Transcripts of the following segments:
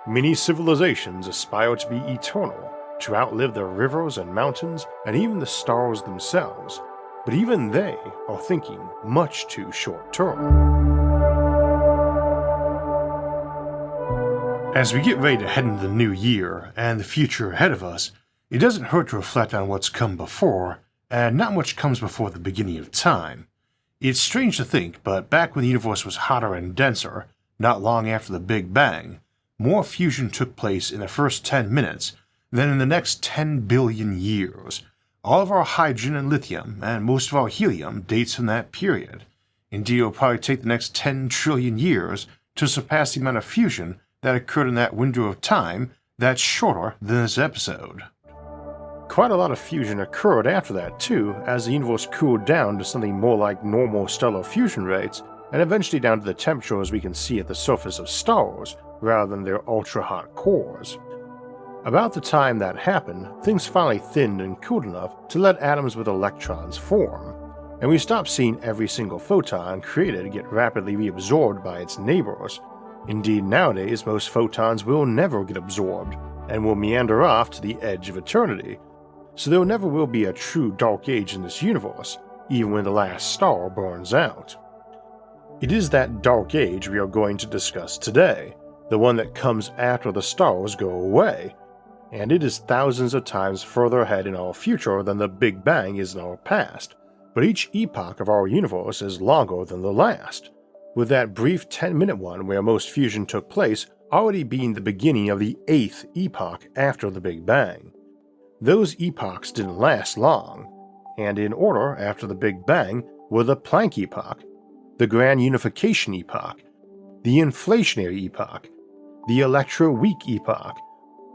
Many civilizations aspire to be eternal, to outlive the rivers and mountains and even the stars themselves, but even they are thinking much too short term. As we get ready to head into the new year and the future ahead of us, it doesn't hurt to reflect on what's come before, and not much comes before the beginning of time. It's strange to think, but back when the universe was hotter and denser, not long after the Big Bang, more fusion took place in the first 10 minutes than in the next 10 billion years. All of our hydrogen and lithium, and most of our helium, dates from that period. Indeed, it will probably take the next 10 trillion years to surpass the amount of fusion that occurred in that window of time that's shorter than this episode. Quite a lot of fusion occurred after that too, as the universe cooled down to something more like normal stellar fusion rates, and eventually down to the temperatures we can see at the surface of stars, rather than their ultra-hot cores. About the time that happened, things finally thinned and cooled enough to let atoms with electrons form, and we stopped seeing every single photon created get rapidly reabsorbed by its neighbors. Indeed, nowadays most photons will never get absorbed, and will meander off to the edge of eternity, so there never will be a true dark age in this universe, even when the last star burns out. It is that dark age we are going to discuss today, the one that comes after the stars go away, and it is thousands of times further ahead in our future than the Big Bang is in our past, but each epoch of our universe is longer than the last, with that brief 10-minute one where most fusion took place already being the beginning of the 8th epoch after the Big Bang. Those epochs didn't last long, and in order after the Big Bang were the Planck epoch, the Grand Unification epoch, the Inflationary epoch, the Electroweak epoch,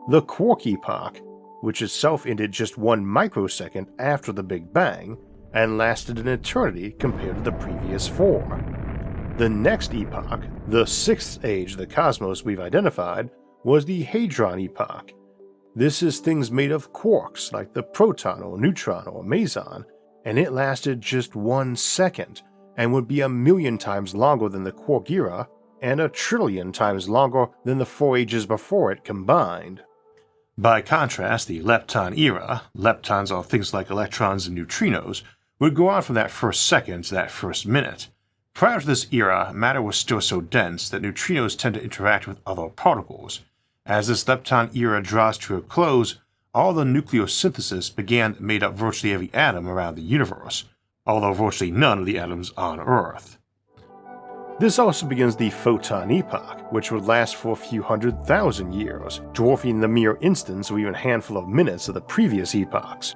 the Quark epoch, which itself ended just 1 microsecond after the Big Bang and lasted an eternity compared to the previous 4. The next epoch, the 6th age of the cosmos we've identified, was the Hadron epoch. This is things made of quarks like the proton or neutron or meson, and it lasted just 1 second and would be 1,000,000 times longer than the Quark era and 1,000,000,000,000 times longer than the 4 ages before it combined. By contrast, the lepton era, leptons are things like electrons and neutrinos, would go on from that first second to that first minute. Prior to this era, matter was still so dense that neutrinos tend to interact with other particles. As this lepton era draws to a close, all the nucleosynthesis began that made up virtually every atom around the universe, although virtually none of the atoms on Earth. This also begins the photon epoch, which would last for a few 100,000 years, dwarfing the mere instants or even handful of minutes of the previous epochs.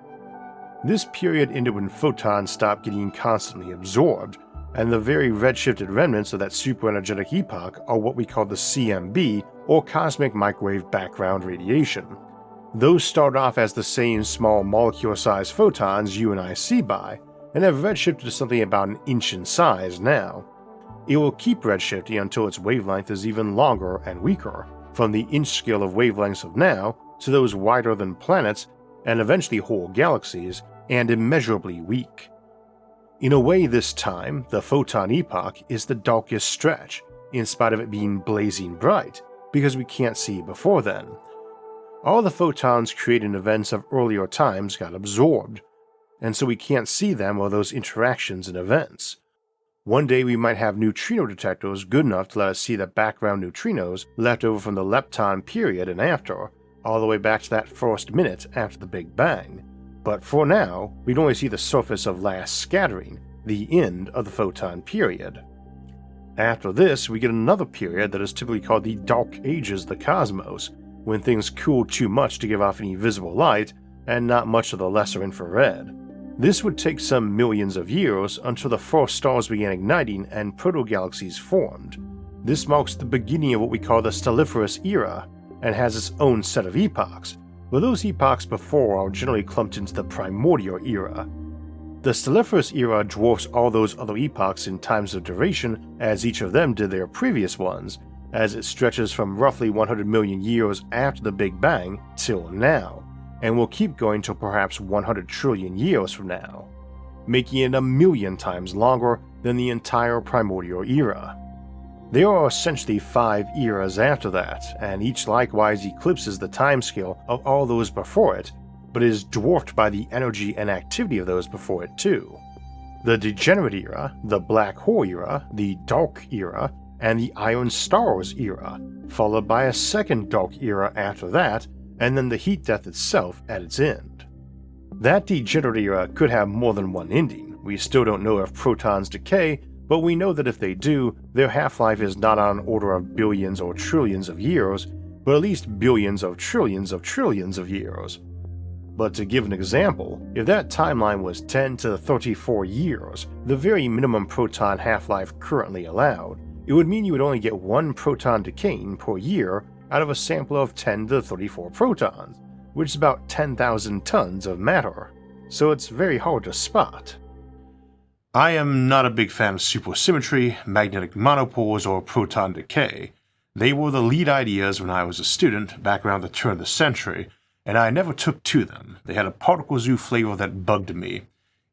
This period ended when photons stopped getting constantly absorbed, and the very redshifted remnants of that superenergetic epoch are what we call the CMB, or cosmic microwave background radiation. Those start off as the same small molecule-sized photons you and I see by, and have redshifted to something about an inch in size now. It will keep redshifting until its wavelength is even longer and weaker, from the inch scale of wavelengths of now to those wider than planets and eventually whole galaxies, and immeasurably weak. In a way, this time, the photon epoch is the darkest stretch, in spite of it being blazing bright, because we can't see before then. All the photons created in events of earlier times got absorbed, and so we can't see them or those interactions and events. One day we might have neutrino detectors good enough to let us see the background neutrinos left over from the lepton period and after, all the way back to that first minute after the Big Bang. But for now, we can only see the surface of last scattering, the end of the photon period. After this, we get another period that is typically called the Dark Ages of the cosmos, when things cool too much to give off any visible light, and not much of the lesser infrared. This would take some millions of years until the first stars began igniting and proto-galaxies formed. This marks the beginning of what we call the stellariferous era, and has its own set of epochs, but those epochs before are generally clumped into the primordial era. The stellariferous era dwarfs all those other epochs in times of duration as each of them did their previous ones, as it stretches from roughly 100 million years after the Big Bang till now, and will keep going till perhaps 100 trillion years from now, making it 1,000,000 times longer than the entire primordial era. There are essentially 5 eras after that, and each likewise eclipses the timescale of all those before it, but is dwarfed by the energy and activity of those before it too. The Degenerate era, the Black Hole era, the Dark era, and the Iron Stars era, followed by a second Dark era after that, and then the heat death itself at its end. That Degenerate era could have more than one ending. We still don't know if protons decay, but we know that if they do, their half-life is not on an order of billions or trillions of years, but at least billions of trillions of years. But to give an example, if that timeline was 10 to the 34 years, the very minimum proton half-life currently allowed, it would mean you would only get 1 proton decaying per year out of a sample of 10 to the 34 protons, which is about 10,000 tons of matter, so it's very hard to spot. I am not a big fan of supersymmetry, magnetic monopoles, or proton decay. They were the lead ideas when I was a student back around the turn of the century, and I never took to them. They had a particle zoo flavor that bugged me.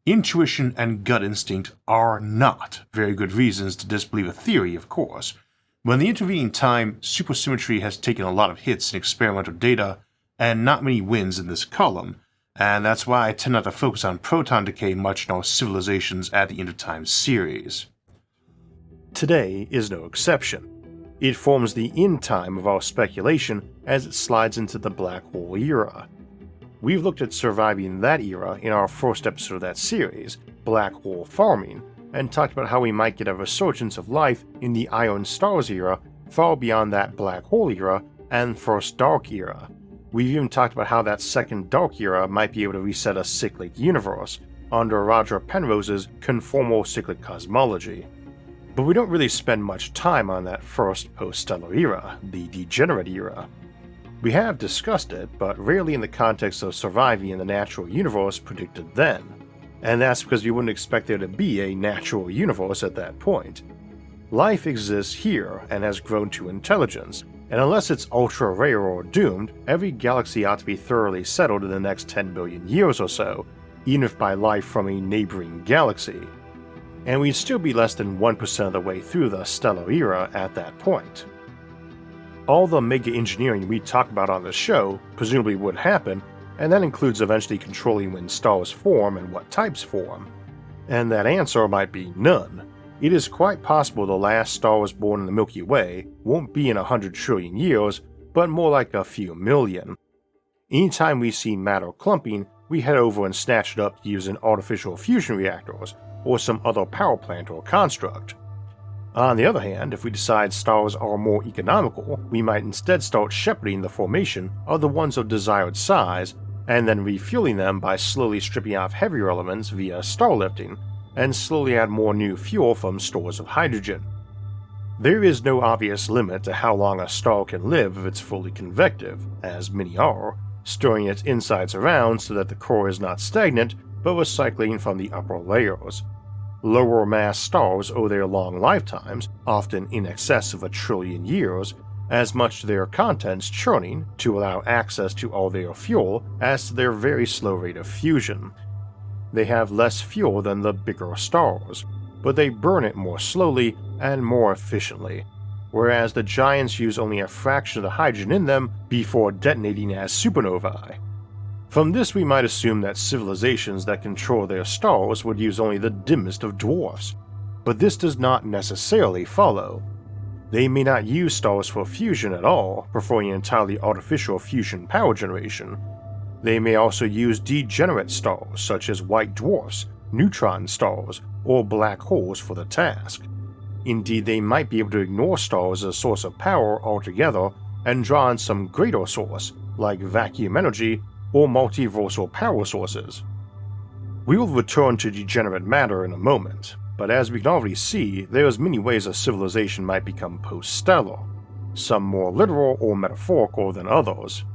Intuition and gut instinct are not very good reasons to disbelieve a theory, of course. But in the intervening time, supersymmetry has taken a lot of hits in experimental data, and not many wins in this column, and that's why I tend not to focus on proton decay much in our Civilizations at the End of Time series. Today is no exception. It forms the end time of our speculation as it slides into the Black Hole era. We've looked at surviving that era in our first episode of that series, Black Hole Farming, and talked about how we might get a resurgence of life in the Iron Stars era far beyond that Black Hole era and First Dark era. We've even talked about how that second Dark era might be able to reset a cyclic universe under Roger Penrose's conformal cyclic cosmology. But we don't really spend much time on that first post-stellar era, the Degenerate era. We have discussed it, but rarely in the context of surviving in the natural universe predicted then, and that's because you wouldn't expect there to be a natural universe at that point. Life exists here and has grown to intelligence, and unless it's ultra rare or doomed, every galaxy ought to be thoroughly settled in the next 10 billion years or so, even if by life from a neighboring galaxy. And we'd still be less than 1% of the way through the stellar era at that point. All the mega engineering we talk about on the show presumably would happen, and that includes eventually controlling when stars form and what types form. And that answer might be none. It is quite possible the last stars born in the Milky Way won't be in 100 trillion years, but more like a few million. Anytime we see matter clumping, we head over and snatch it up to use in artificial fusion reactors, or some other power plant or construct. On the other hand, if we decide stars are more economical, we might instead start shepherding the formation of the ones of desired size, and then refueling them by slowly stripping off heavier elements via starlifting, and slowly add more new fuel from stores of hydrogen. There is no obvious limit to how long a star can live if it's fully convective, as many are, stirring its insides around so that the core is not stagnant, but recycling from the upper layers. Lower mass stars owe their long lifetimes, often in excess of 1 trillion years, as much to their contents churning to allow access to all their fuel as to their very slow rate of fusion. They have less fuel than the bigger stars, but they burn it more slowly and more efficiently, whereas the giants use only a fraction of the hydrogen in them before detonating as supernovae. From this we might assume that civilizations that control their stars would use only the dimmest of dwarfs, but this does not necessarily follow. They may not use stars for fusion at all, preferring entirely artificial fusion power generation. They may also use degenerate stars such as white dwarfs, neutron stars, or black holes for the task. Indeed, they might be able to ignore stars as a source of power altogether and draw on some greater source, like vacuum energy or multiversal power sources. We will return to degenerate matter in a moment, but as we can already see, there's many ways a civilization might become post-stellar, some more literal or metaphorical than others.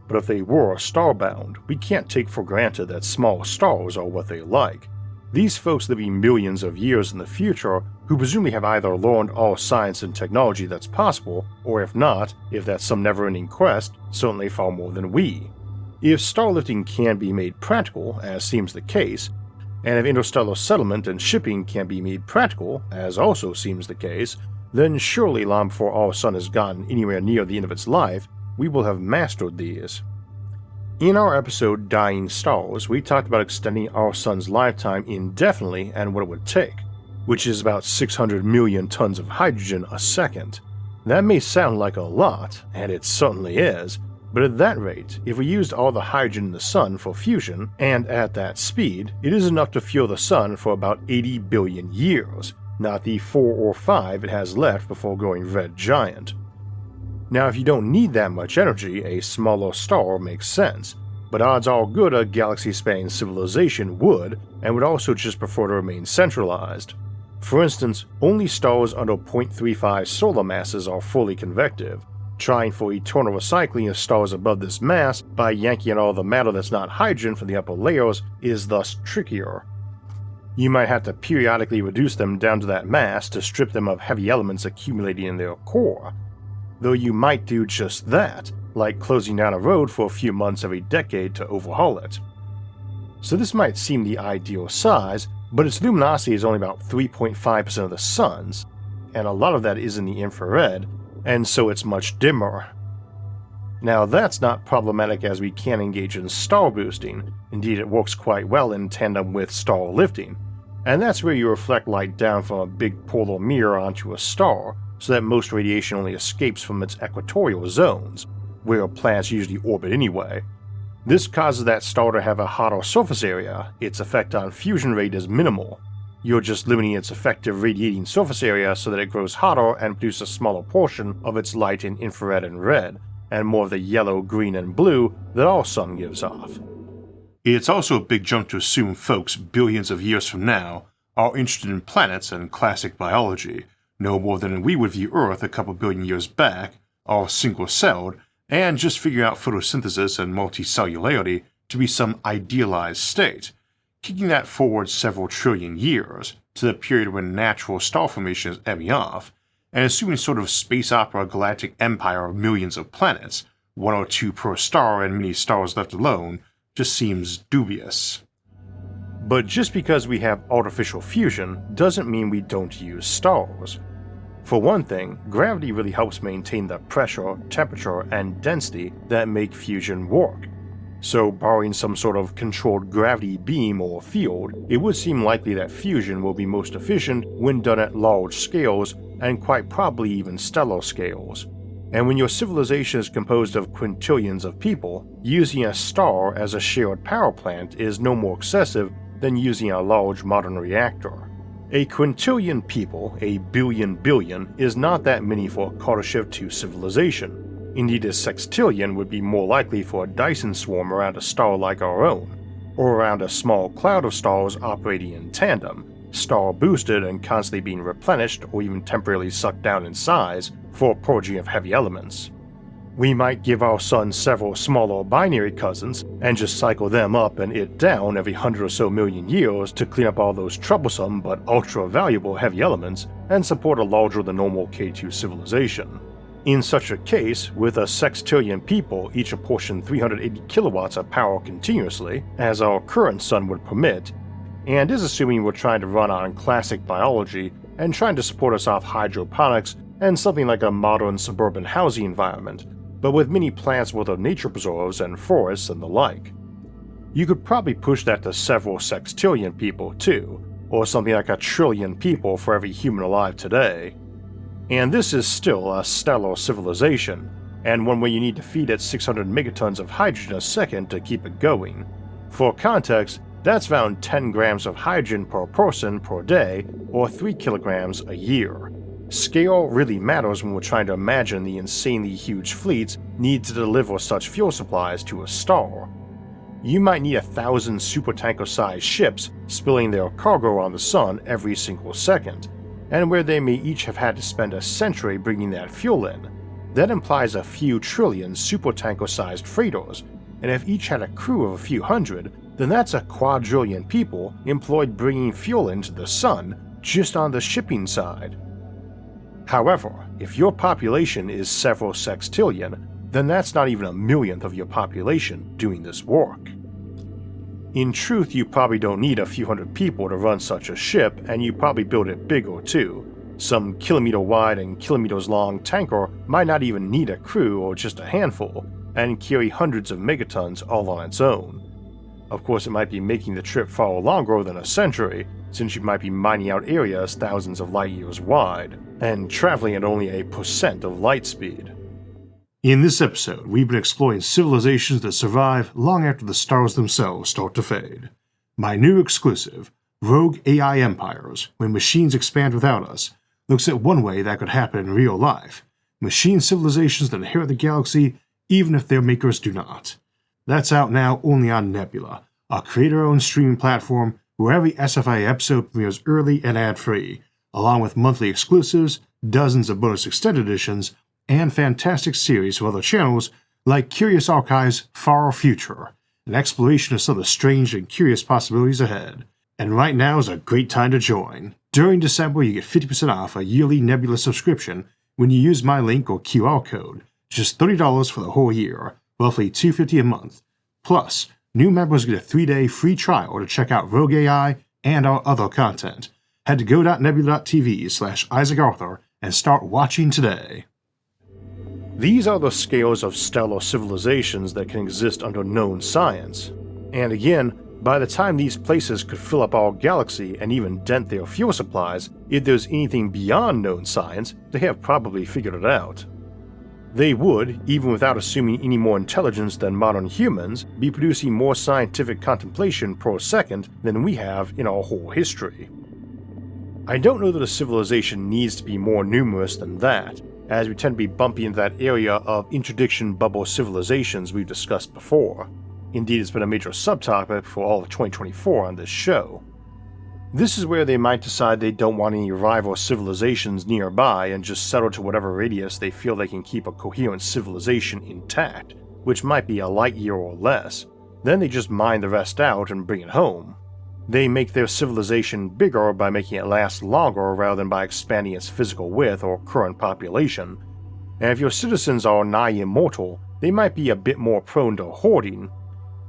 But if they were starbound, we can't take for granted that small stars are what they like. These folks living millions of years in the future, who presumably have either learned all science and technology that's possible, or if not, if that's some never-ending quest, certainly far more than we. If starlifting can be made practical, as seems the case, and if interstellar settlement and shipping can be made practical, as also seems the case, then surely long before our sun has gotten anywhere near the end of its life, we will have mastered these. In our episode Dying Stars, we talked about extending our sun's lifetime indefinitely and what it would take, which is about 600 million tons of hydrogen a second. That may sound like a lot, and it certainly is, but at that rate, if we used all the hydrogen in the sun for fusion, and at that speed, it is enough to fuel the sun for about 80 billion years, not the 4 or 5 it has left before going red giant. Now if you don't need that much energy, a smaller star makes sense, but odds are good a galaxy-spanning civilization would, and would also just prefer to remain centralized. For instance, only stars under 0.35 solar masses are fully convective. Trying for eternal recycling of stars above this mass by yanking out all the matter that's not hydrogen from the upper layers is thus trickier. You might have to periodically reduce them down to that mass to strip them of heavy elements accumulating in their core, though you might do just that, like closing down a road for a few months every decade to overhaul it. So this might seem the ideal size, but its luminosity is only about 3.5% of the sun's, and a lot of that is in the infrared, and so it's much dimmer. Now that's not problematic as we can engage in star boosting, indeed it works quite well in tandem with star lifting, and that's where you reflect light down from a big polar mirror onto a star, so that most radiation only escapes from its equatorial zones, where planets usually orbit anyway. This causes that star to have a hotter surface area. Its effect on fusion rate is minimal. You're just limiting its effective radiating surface area so that it grows hotter and produces a smaller portion of its light in infrared and red, and more of the yellow, green, and blue that our sun gives off. It's also a big jump to assume folks billions of years from now are interested in planets and classic biology, no more than we would view Earth a couple billion years back, all single-celled, and just figure out photosynthesis and multicellularity to be some idealized state, kicking that forward several trillion years to the period when natural star formation is ebbing off, and assuming sort of space opera galactic empire of millions of planets, 1 or 2 per star and many stars left alone, just seems dubious. But just because we have artificial fusion doesn't mean we don't use stars. For one thing, gravity really helps maintain the pressure, temperature, and density that make fusion work. So barring some sort of controlled gravity beam or field, it would seem likely that fusion will be most efficient when done at large scales and quite probably even stellar scales. And when your civilization is composed of quintillions of people, using a star as a shared power plant is no more excessive than using a large modern reactor. A quintillion people, a billion, is not that many for a Carter Shift 2 civilization. Indeed, a sextillion would be more likely for a Dyson swarm around a star like our own, or around a small cloud of stars operating in tandem, star boosted and constantly being replenished or even temporarily sucked down in size for a purging of heavy elements. We might give our sun several smaller binary cousins and just cycle them up and it down every 100 or so million years to clean up all those troublesome but ultra valuable heavy elements and support a larger than normal K2 civilization. In such a case, with a sextillion people each apportion 380 kilowatts of power continuously, as our current sun would permit, and is assuming we're trying to run on classic biology and trying to support us off hydroponics and something like a modern suburban housing environment, but with many plants worth of nature preserves and forests and the like. You could probably push that to several sextillion people too, or something like 1 trillion people for every human alive today. And this is still a stellar civilization, and one where you need to feed it 600 megatons of hydrogen a second to keep it going. For context, that's around 10 grams of hydrogen per person per day, or 3 kilograms a year. Scale really matters when we're trying to imagine the insanely huge fleets need to deliver such fuel supplies to a star. You might need 1,000 supertanker-sized ships spilling their cargo on the sun every single second, and where they may each have had to spend a century bringing that fuel in. That implies a few trillion supertanker-sized freighters, and if each had a crew of a few hundred, then that's a quadrillion people employed bringing fuel into the sun just on the shipping side. However, if your population is several sextillion, then that's not even 1/1,000,000th of your population doing this work. In truth, you probably don't need a few hundred people to run such a ship, and you probably build it bigger too. Some kilometer-wide and kilometers-long tanker might not even need a crew or just a handful, and carry hundreds of megatons all on its own. Of course, it might be making the trip far longer than a century, since you might be mining out areas thousands of light years wide, and traveling at only a % of light speed. In this episode, we've been exploring civilizations that survive long after the stars themselves start to fade. My new exclusive, Rogue AI Empires, When Machines Expand Without Us, looks at one way that could happen in real life: machine civilizations that inherit the galaxy even if their makers do not. That's out now only on Nebula, a creator-owned streaming platform where every SFI episode premieres early and ad-free, along with monthly exclusives, dozens of bonus extended editions, and fantastic series from other channels like Curious Archive's Far Future, an exploration of some of the strange and curious possibilities ahead. And right now is a great time to join. During December, you get 50% off a yearly Nebula subscription when you use my link or QR code, just $30 for the whole year, roughly $250 a month. Plus, new members get a 3-day free trial to check out Rogue AI and our other content. Head to go.nebula.tv/IsaacArthur and start watching today. These are the scales of stellar civilizations that can exist under known science. And again, by the time these places could fill up our galaxy and even dent their fuel supplies, if there's anything beyond known science, they have probably figured it out. They would, even without assuming any more intelligence than modern humans, be producing more scientific contemplation per second than we have in our whole history. I don't know that a civilization needs to be more numerous than that, as we tend to be bumping into that area of interdiction bubble civilizations we've discussed before. Indeed, it's been a major subtopic for all of 2024 on this show. This is where they might decide they don't want any rival civilizations nearby and just settle to whatever radius they feel they can keep a coherent civilization intact, which might be a light year or less. Then they just mine the rest out and bring it home. They make their civilization bigger by making it last longer rather than by expanding its physical width or current population. And if your citizens are nigh immortal, they might be a bit more prone to hoarding.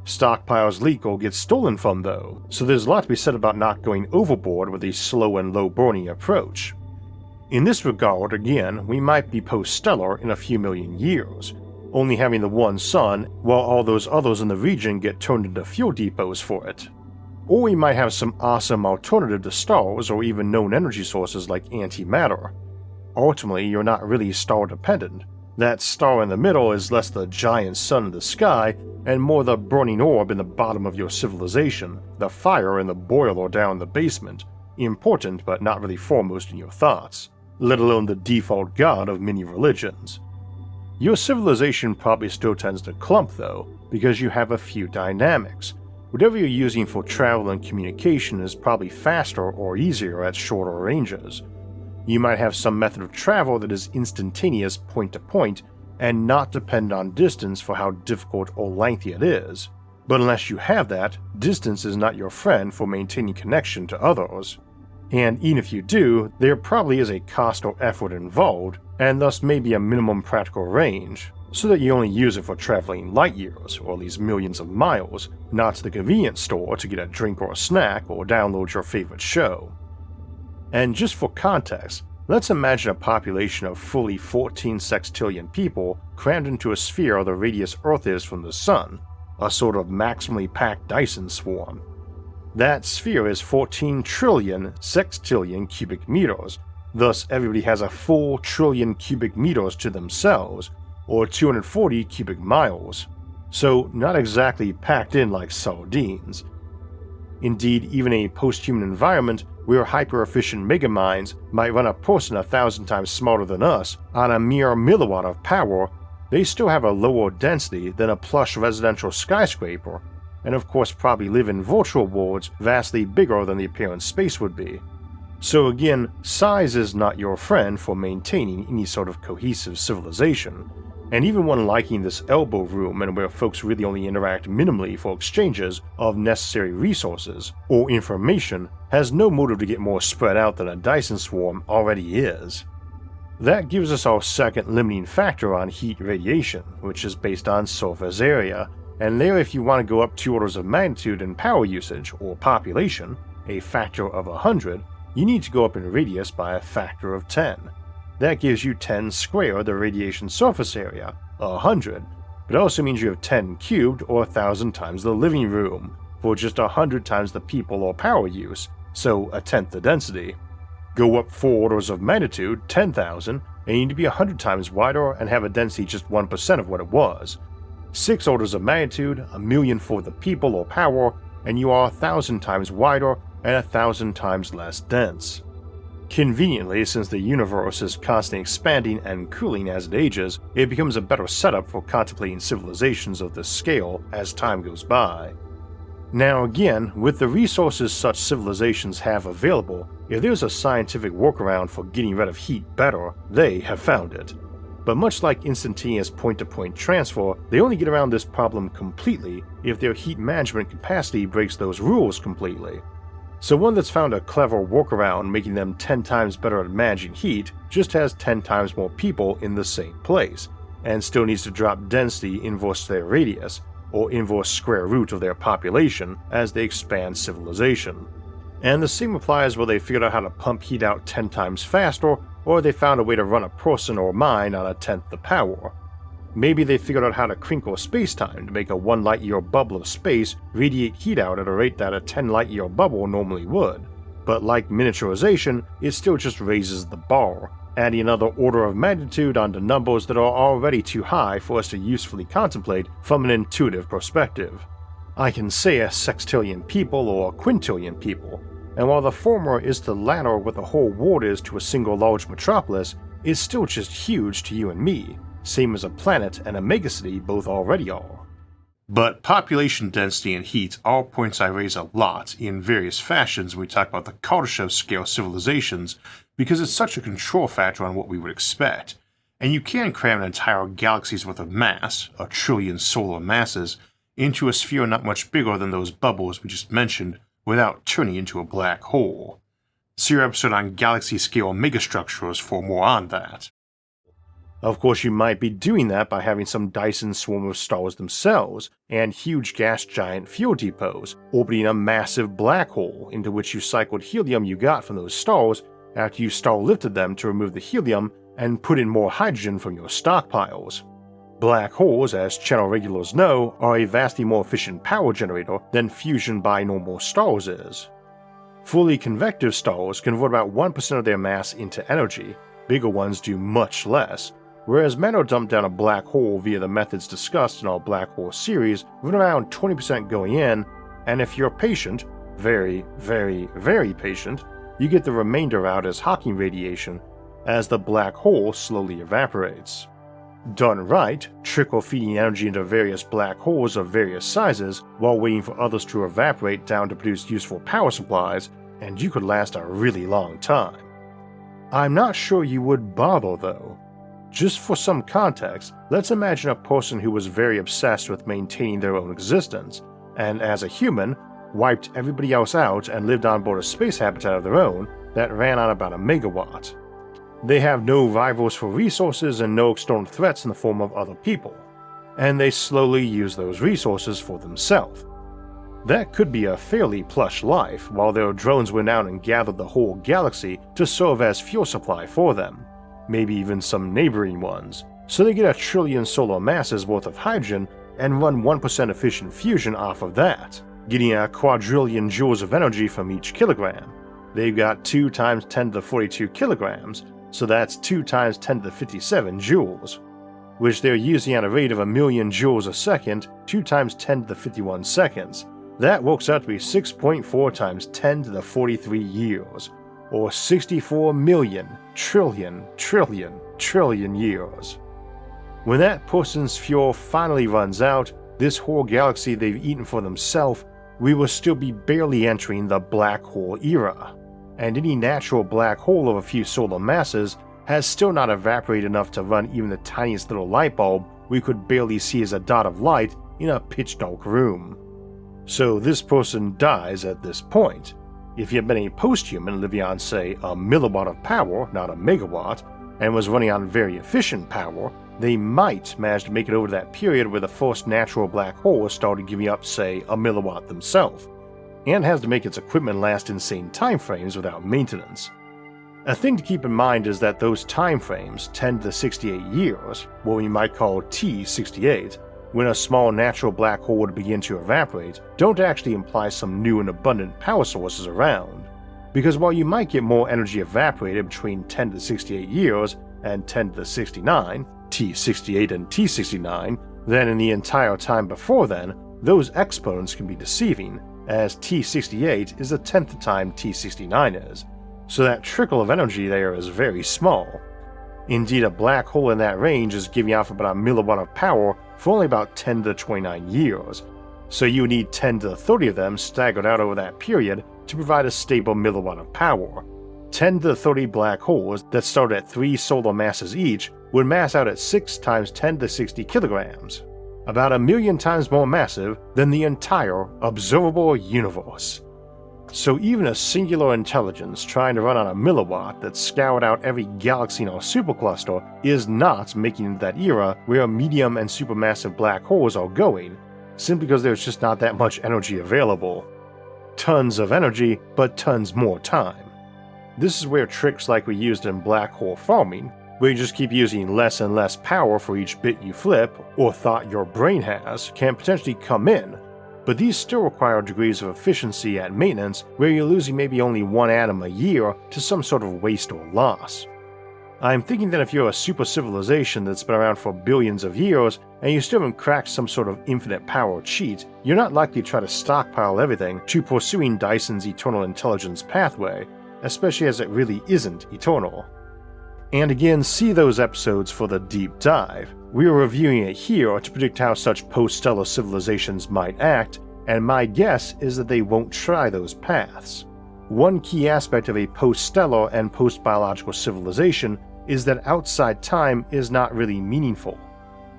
Stockpiles leak or get stolen from though, so there's a lot to be said about not going overboard with a slow and low-burning approach. In this regard, again, we might be post-stellar in a few million years, only having the one sun while all those others in the region get turned into fuel depots for it. Or we might have some awesome alternative to stars or even known energy sources like antimatter. Ultimately, you're not really star-dependent. That star in the middle is less the giant sun in the sky and more the burning orb in the bottom of your civilization, the fire in the boiler down in the basement, important but not really foremost in your thoughts, let alone the default god of many religions. Your civilization probably still tends to clump though, because you have a few dynamics. Whatever you're using for travel and communication is probably faster or easier at shorter ranges. You might have some method of travel that is instantaneous point to point and not depend on distance for how difficult or lengthy it is. But unless you have that, distance is not your friend for maintaining connection to others. And even if you do, there probably is a cost or effort involved, and thus maybe a minimum practical range, so that you only use it for traveling light years, or at least millions of miles, not to the convenience store to get a drink or a snack or download your favorite show. And just for context, let's imagine a population of fully 14 sextillion people crammed into a sphere the radius Earth is from the Sun, a sort of maximally packed Dyson swarm. That sphere is 14 trillion sextillion cubic meters, thus everybody has a full trillion cubic meters to themselves, or 240 cubic miles. So not exactly packed in like sardines. Indeed, even a post-human environment where hyper-efficient megamines might run a person 1,000 times smarter than us on a mere milliwatt of power, they still have a lower density than a plush residential skyscraper, and of course probably live in virtual worlds vastly bigger than the apparent space would be. So again, size is not your friend for maintaining any sort of cohesive civilization. And even one liking this elbow room and where folks really only interact minimally for exchanges of necessary resources or information has no motive to get more spread out than a Dyson swarm already is. That gives us our second limiting factor on heat radiation, which is based on surface area, and there if you want to go up 2 orders of magnitude in power usage or population, a factor of 100, you need to go up in radius by a factor of 10. That gives you 10 squared the radiation surface area, 100, but it also means you have 10 cubed or 1,000 times the living room, for just 100 times the people or power use, so a tenth the density. Go up 4 orders of magnitude, 10,000, and you need to be 100 times wider and have a density just 1% of what it was. 6 orders of magnitude, 1,000,000 for the people or power, and you are 1,000 times wider and 1,000 times less dense. Conveniently, since the universe is constantly expanding and cooling as it ages, it becomes a better setup for contemplating civilizations of this scale as time goes by. Now again, with the resources such civilizations have available, if there's a scientific workaround for getting rid of heat better, they have found it. But much like instantaneous point-to-point transfer, they only get around this problem completely if their heat management capacity breaks those rules completely. So one that's found a clever workaround making them 10 times better at managing heat just has 10 times more people in the same place, and still needs to drop density inverse their radius, or inverse square root of their population as they expand civilization. And the same applies whether they figured out how to pump heat out 10 times faster, or they found a way to run a person or mine on a tenth the power. Maybe they figured out how to crinkle spacetime to make a 1 light-year bubble of space radiate heat out at a rate that a 10 light-year bubble normally would. But like miniaturization, it still just raises the bar, adding another order of magnitude onto numbers that are already too high for us to usefully contemplate from an intuitive perspective. I can say a sextillion people or a quintillion people, and while the former is to ladder what the whole world is to a single large metropolis, it's still just huge to you and me, same as a planet and a megacity both already are. But population density and heat are points I raise a lot in various fashions when we talk about the Kardashev scale civilizations, because it's such a control factor on what we would expect. And you can cram an entire galaxy's worth of mass, 1 trillion solar masses, into a sphere not much bigger than those bubbles we just mentioned without turning into a black hole. See your episode on galaxy scale megastructures for more on that. Of course, you might be doing that by having some Dyson swarm of stars themselves, and huge gas giant fuel depots, orbiting a massive black hole into which you cycled helium you got from those stars after you star lifted them to remove the helium and put in more hydrogen from your stockpiles. Black holes, as channel regulars know, are a vastly more efficient power generator than fusion by normal stars is. Fully convective stars convert about 1% of their mass into energy, bigger ones do much less, whereas matter dumped down a black hole via the methods discussed in our black hole series with around 20% going in, and if you're patient, very, very, very patient, you get the remainder out as Hawking radiation as the black hole slowly evaporates. Done right, trickle feeding energy into various black holes of various sizes while waiting for others to evaporate down to produce useful power supplies, and you could last a really long time. I'm not sure you would bother though. Just for some context, let's imagine a person who was very obsessed with maintaining their own existence, and as a human, wiped everybody else out and lived on board a space habitat of their own that ran on about 1 megawatt. They have no rivals for resources and no external threats in the form of other people, and they slowly use those resources for themselves. That could be a fairly plush life while their drones went out and gathered the whole galaxy to serve as fuel supply for them, maybe even some neighboring ones, so they get 1 trillion solar masses worth of hydrogen and run 1% efficient fusion off of that, getting a quadrillion joules of energy from each kilogram. They've got 2 times 10 to the 42 kilograms, so that's 2 times 10 to the 57 joules, which they're using at a rate of 1 million joules a second, 2 times 10 to the 51 seconds. That works out to be 6.4 times 10 to the 43 years, or 64 million trillion years. When that person's fuel finally runs out, this whole galaxy they've eaten for themselves, we will still be barely entering the black hole era, and any natural black hole of a few solar masses has still not evaporated enough to run even the tiniest little light bulb we could barely see as a dot of light in a pitch dark room. So this person dies at this point. If he had been a post-human living on, say, 1 milliwatt of power, not a megawatt, and was running on very efficient power, they might manage to make it over that period where the first natural black hole started giving up, say, 1 milliwatt themselves. and has to make its equipment last insane time frames without maintenance. A thing to keep in mind is that those time frames, 10 to 68 years, what we might call T68, when a small natural black hole would begin to evaporate, don't actually imply some new and abundant power sources around. Because while you might get more energy evaporated between 10 to 68 years and 10 to 69, T68 and T69, than in the entire time before then, those exponents can be deceiving, as T68 is a tenth the time T69 is, so that trickle of energy there is very small. Indeed, a black hole in that range is giving off about a milliwatt of power for only about 10 to 29 years, so you need 10 to 30 of them staggered out over that period to provide a stable milliwatt of power. 10 to 30 black holes that start at 3 solar masses each would mass out at 6 times 10 to 60 kilograms, about 1,000,000 times more massive than the entire observable universe. So even a singular intelligence trying to run on a milliwatt that scoured out every galaxy in our supercluster is not making it to that era where medium and supermassive black holes are going, simply because there's just not that much energy available. Tons of energy, but tons more time. This is where tricks like we used in black hole farming, where you just keep using less and less power for each bit you flip, or thought your brain has, can potentially come in, but these still require degrees of efficiency at maintenance where you're losing maybe only one atom a year to some sort of waste or loss. I'm thinking that if you're a super civilization that's been around for billions of years and you still haven't cracked some sort of infinite power cheat, you're not likely to try to stockpile everything to pursuing Dyson's eternal intelligence pathway, especially as it really isn't eternal. And again, see those episodes for the deep dive. We are reviewing it here to predict how such post-stellar civilizations might act, and my guess is that they won't try those paths. One key aspect of a post-stellar and post-biological civilization is that outside time is not really meaningful.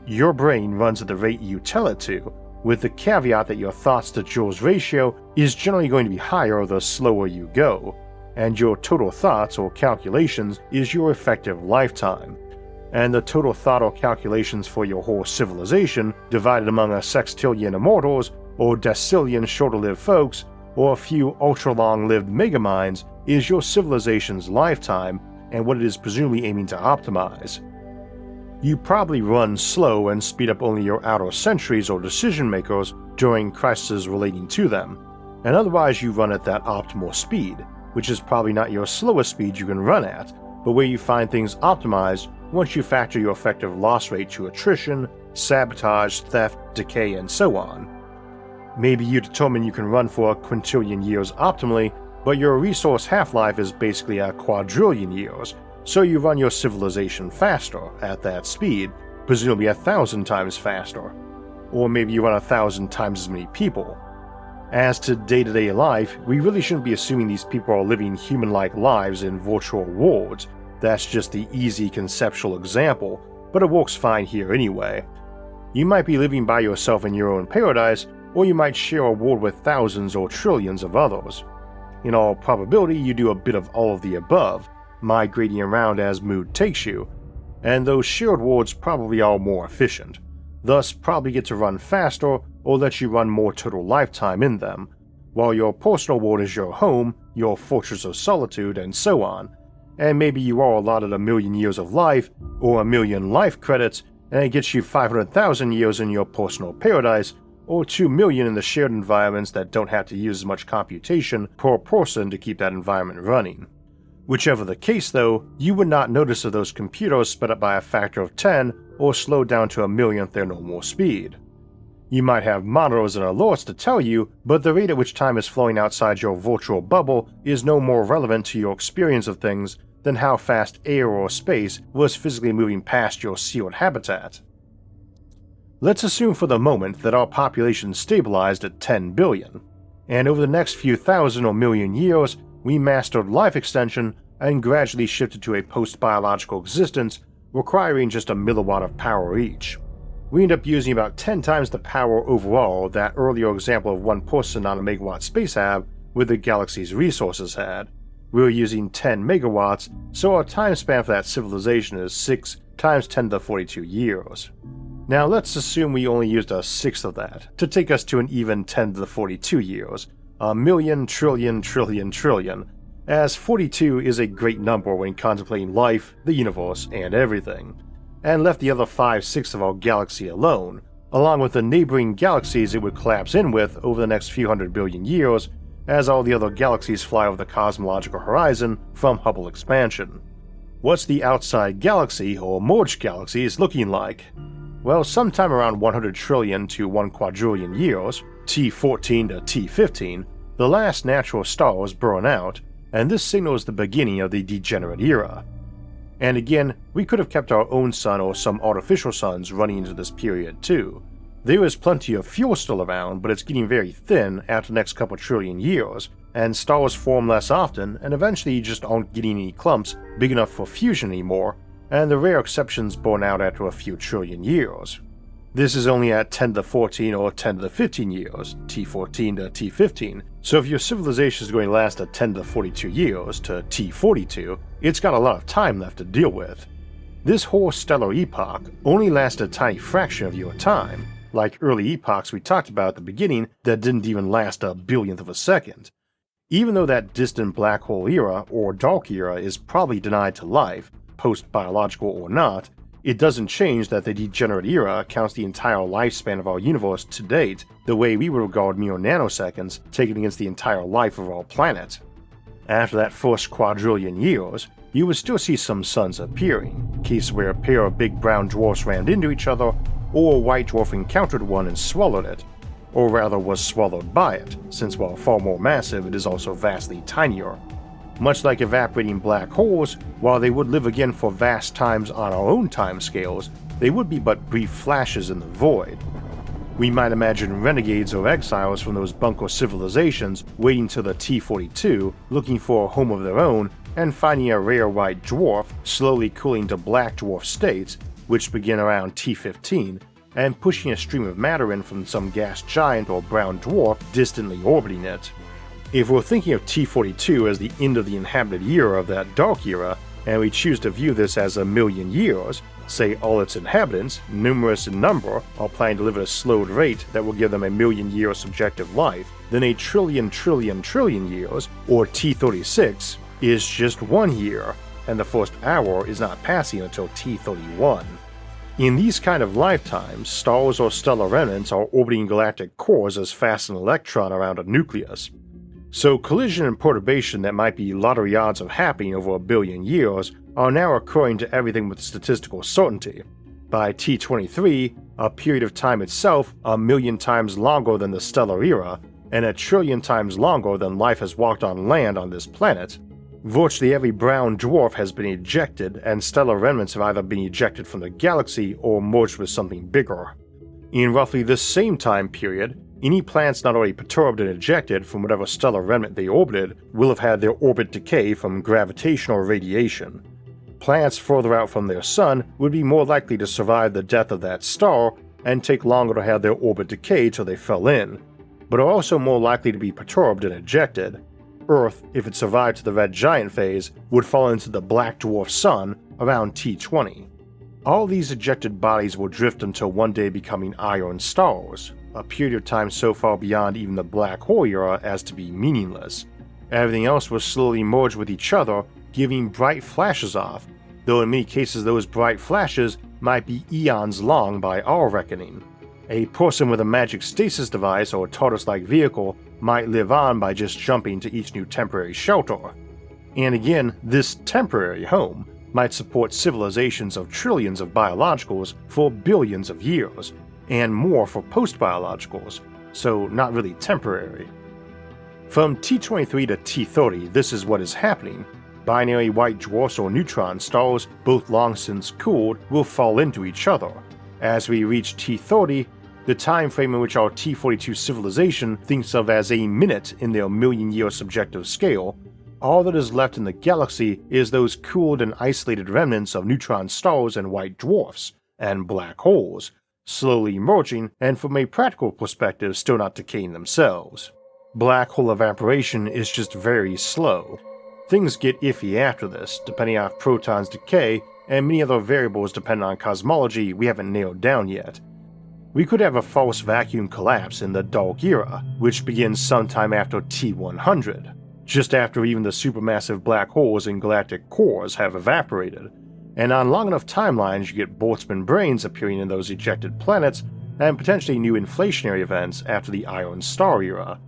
Your brain runs at the rate you tell it to, with the caveat that your thoughts to Joule's ratio is generally going to be higher the slower you go, and your total thoughts or calculations is your effective lifetime, and the total thought or calculations for your whole civilization divided among a sextillion immortals or decillion shorter-lived folks or a few ultra-long-lived megaminds is your civilization's lifetime and what it is presumably aiming to optimize. You probably run slow and speed up only your outer sentries or decision-makers during crises relating to them, and otherwise you run at that optimal speed, which is probably not your slowest speed you can run at, but where you find things optimized once you factor your effective loss rate to attrition, sabotage, theft, decay, and so on. Maybe you determine you can run for a quintillion years optimally, but your resource half-life is basically a quadrillion years, so you run your civilization faster at that speed, presumably 1,000 times faster. Or maybe you run 1,000 times as many people. As to day-to-day life, we really shouldn't be assuming these people are living human-like lives in virtual worlds. That's just the easy conceptual example, but it works fine here anyway. You might be living by yourself in your own paradise, or you might share a world with thousands or trillions of others. In all probability, you do a bit of all of the above, migrating around as mood takes you, and those shared worlds probably are more efficient, thus probably get to run faster or let you run more total lifetime in them, while your personal world is your home, your fortress of solitude, and so on, and maybe you are allotted 1,000,000 years of life, or 1,000,000 life credits, and it gets you 500,000 years in your personal paradise, or 2,000,000 in the shared environments that don't have to use as much computation per person to keep that environment running. Whichever the case though, you would not notice if those computers sped up by a factor of 10 or slowed down to 1,000,000th their normal speed. You might have monitors and alerts to tell you, but the rate at which time is flowing outside your virtual bubble is no more relevant to your experience of things than how fast air or space was physically moving past your sealed habitat. Let's assume for the moment that our population stabilized at 10 billion, and over the next few thousand or million years, we mastered life extension and gradually shifted to a post-biological existence requiring just a milliwatt of power each. We end up using about 10 times the power overall that earlier example of one person on a megawatt space hab with the galaxy's resources had. We were using 10 megawatts, so our time span for that civilization is 6 times 10 to the 42 years. Now let's assume we only used a sixth of that, to take us to an even 10 to the 42 years, a million trillion trillion trillion, as 42 is a great number when contemplating life, the universe, and everything, and left the other 5/6 of our galaxy alone, along with the neighboring galaxies it would collapse in with over the next few hundred billion years as all the other galaxies fly over the cosmological horizon from Hubble expansion. What's the outside galaxy, or merged galaxies, looking like? Well, sometime around 100 trillion to 1 quadrillion years, T14 to T15, the last natural stars burn out, and this signals the beginning of the degenerate era. And again, we could have kept our own sun or some artificial suns running into this period too. There is plenty of fuel still around, but it's getting very thin after the next couple trillion years, and stars form less often, and eventually you just aren't getting any clumps big enough for fusion anymore, and the rare exceptions burn out after a few trillion years. This is only at 10 to the 14 or 10 to the 15 years, T14 to T15, so if your civilization is going to last at 10 to the 42 years to T42, it's got a lot of time left to deal with. This whole stellar epoch only lasted a tiny fraction of your time, like early epochs we talked about at the beginning that didn't even last a billionth of a second. Even though that distant black hole era or dark era is probably denied to life, post-biological or not, it doesn't change that the degenerate era counts the entire lifespan of our universe to date the way we would regard mere nanoseconds taken against the entire life of our planet. After that first quadrillion years, you would still see some suns appearing, cases where a pair of big brown dwarfs rammed into each other, or a white dwarf encountered one and swallowed it, or rather was swallowed by it, since while far more massive it is also vastly tinier. Much like evaporating black holes, while they would live again for vast times on our own timescales, they would be but brief flashes in the void. We might imagine renegades or exiles from those bunker civilizations waiting till the T42, looking for a home of their own, and finding a rare white dwarf slowly cooling to black dwarf states, which begin around T15, and pushing a stream of matter in from some gas giant or brown dwarf distantly orbiting it. If we're thinking of T42 as the end of the inhabited era of that dark era, and we choose to view this as a million years, say all its inhabitants, numerous in number, are planning to live at a slowed rate that will give them a million-year subjective life, then a trillion trillion trillion years, or T36, is just 1 year, and the first hour is not passing until T31. In these kind of lifetimes, stars or stellar remnants are orbiting galactic cores as fast as an electron around a nucleus. So collision and perturbation that might be lottery odds of happening over a billion years are now occurring to everything with statistical certainty. By T23, a period of time itself a million times longer than the stellar era, and a trillion times longer than life has walked on land on this planet, virtually every brown dwarf has been ejected, and stellar remnants have either been ejected from the galaxy or merged with something bigger. In roughly this same time period, any planets not already perturbed and ejected from whatever stellar remnant they orbited will have had their orbit decay from gravitational radiation. Planets further out from their sun would be more likely to survive the death of that star and take longer to have their orbit decay till they fell in, but are also more likely to be perturbed and ejected. Earth, if it survived to the red giant phase, would fall into the black dwarf sun around T20. All these ejected bodies will drift until one day becoming iron stars, a period of time so far beyond even the black hole era as to be meaningless. Everything else will slowly merge with each other, giving bright flashes off, though in many cases those bright flashes might be eons long by our reckoning. A person with a magic stasis device or TARDIS-like vehicle might live on by just jumping to each new temporary shelter. And again, this temporary home might support civilizations of trillions of biologicals for billions of years, and more for post-biologicals, so not really temporary. From T23 to T30, this is what is happening. Binary white dwarfs or neutron stars, both long since cooled, will fall into each other. As we reach T30, the time frame in which our T42 civilization thinks of as a minute in their million-year subjective scale, all that is left in the galaxy is those cooled and isolated remnants of neutron stars and white dwarfs, and black holes, slowly merging and from a practical perspective still not decaying themselves. Black hole evaporation is just very slow. Things get iffy after this, depending on if protons decay, and many other variables depending on cosmology we haven't nailed down yet. We could have a false vacuum collapse in the Dark Era, which begins sometime after T100, just after even the supermassive black holes in galactic cores have evaporated, and on long enough timelines you get Boltzmann brains appearing in those ejected planets and potentially new inflationary events after the Iron Star Era.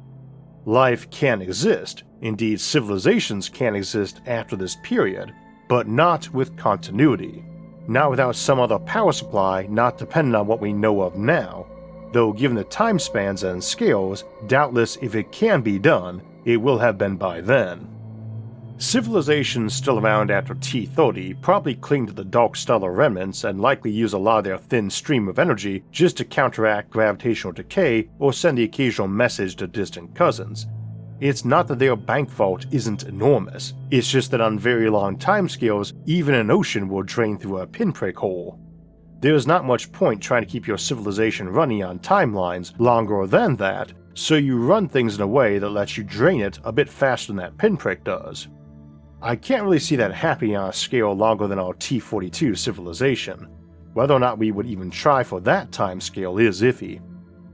Life can exist, indeed civilizations can exist after this period, but not with continuity. Not without some other power supply not dependent on what we know of now, though given the time spans and scales, doubtless if it can be done, it will have been by then. Civilizations still around after T30 probably cling to the dark stellar remnants and likely use a lot of their thin stream of energy just to counteract gravitational decay or send the occasional message to distant cousins. It's not that their bank vault isn't enormous, it's just that on very long timescales, even an ocean will drain through a pinprick hole. There's not much point trying to keep your civilization running on timelines longer than that, so you run things in a way that lets you drain it a bit faster than that pinprick does. I can't really see that happening on a scale longer than our T42 civilization. Whether or not we would even try for that time scale is iffy.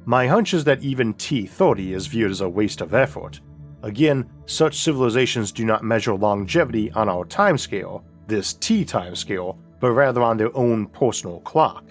My hunch is that even T30 is viewed as a waste of effort. Again, such civilizations do not measure longevity on our timescale, this T timescale, but rather on their own personal clock.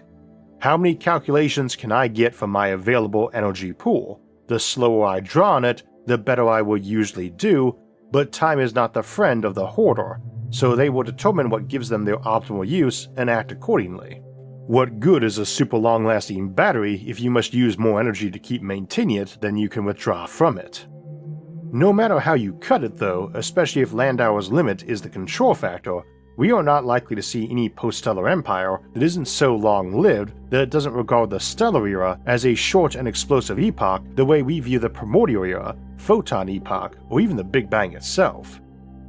How many calculations can I get from my available energy pool? The slower I draw on it, the better I will usually do, but time is not the friend of the hoarder, so they will determine what gives them their optimal use and act accordingly. What good is a super long-lasting battery if you must use more energy to keep maintaining it than you can withdraw from it? No matter how you cut it though, especially if Landauer's limit is the control factor, we are not likely to see any post-stellar empire that isn't so long-lived that it doesn't regard the stellar era as a short and explosive epoch the way we view the primordial era, photon epoch, or even the Big Bang itself.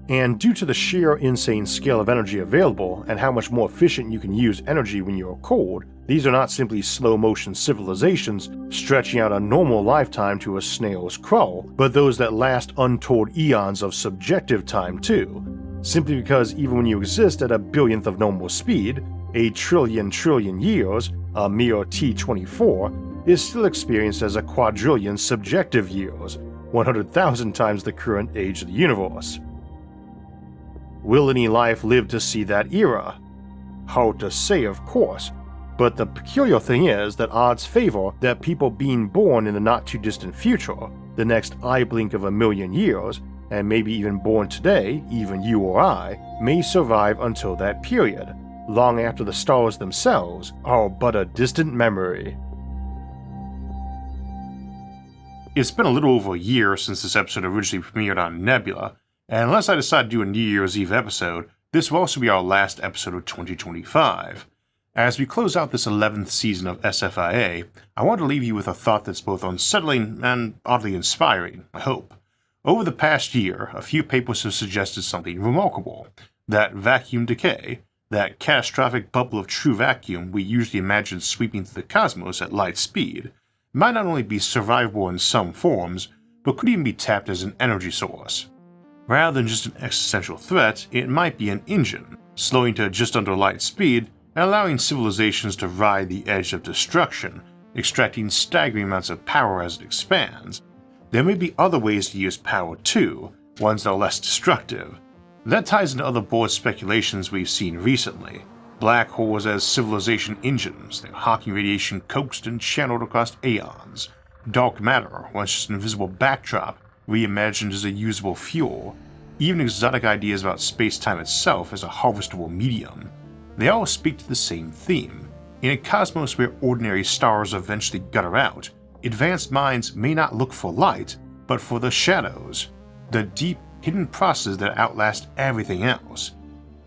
And due to the sheer insane scale of energy available and how much more efficient you can use energy when you're cold, these are not simply slow-motion civilizations stretching out a normal lifetime to a snail's crawl, but those that last untold eons of subjective time too, simply because even when you exist at a billionth of normal speed, a trillion years, a mere T24, is still experienced as a quadrillion subjective years, 100,000 times the current age of the universe. Will any life live to see that era? Hard to say, of course, but the peculiar thing is that odds favor that people being born in the not-too-distant future, the next eye blink of a million years, and maybe even born today, even you or I, may survive until that period, long after the stars themselves are but a distant memory. It's been a little over a year since this episode originally premiered on Nebula, and unless I decide to do a New Year's Eve episode, this will also be our last episode of 2025. As we close out this 11th season of SFIA, I want to leave you with a thought that's both unsettling and oddly inspiring, I hope. Over the past year, a few papers have suggested something remarkable: that vacuum decay, that catastrophic bubble of true vacuum we usually imagine sweeping through the cosmos at light speed, might not only be survivable in some forms, but could even be tapped as an energy source. Rather than just an existential threat, it might be an engine, slowing to just under light speed and allowing civilizations to ride the edge of destruction, extracting staggering amounts of power as it expands. There may be other ways to use power too, ones that are less destructive. That ties into other board speculations we've seen recently. Black holes as civilization engines, their Hawking radiation coaxed and channeled across aeons. Dark matter, once just an invisible backdrop, reimagined as a usable fuel. Even exotic ideas about space-time itself as a harvestable medium. They all speak to the same theme. In a cosmos where ordinary stars eventually gutter out, advanced minds may not look for light, but for the shadows, the deep, hidden processes that outlast everything else.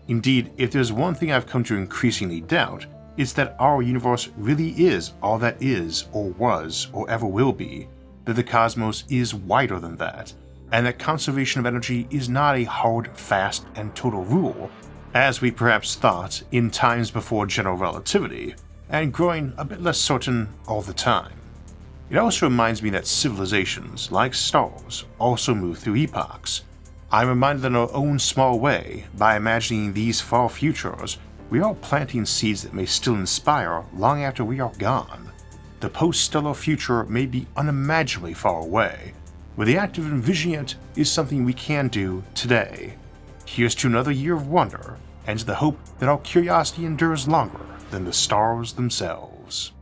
Indeed, if there's one thing I've come to increasingly doubt, it's that our universe really is all that is, or was, or ever will be, that the cosmos is wider than that, and that conservation of energy is not a hard, fast, and total rule, as we perhaps thought in times before general relativity, and growing a bit less certain all the time. It also reminds me that civilizations, like stars, also move through epochs. I'm reminded in our own small way, by imagining these far futures, we are planting seeds that may still inspire long after we are gone. the post-stellar future may be unimaginably far away, but the act of envisioning it is something we can do today. Here's to another year of wonder, and to the hope that our curiosity endures longer than the stars themselves.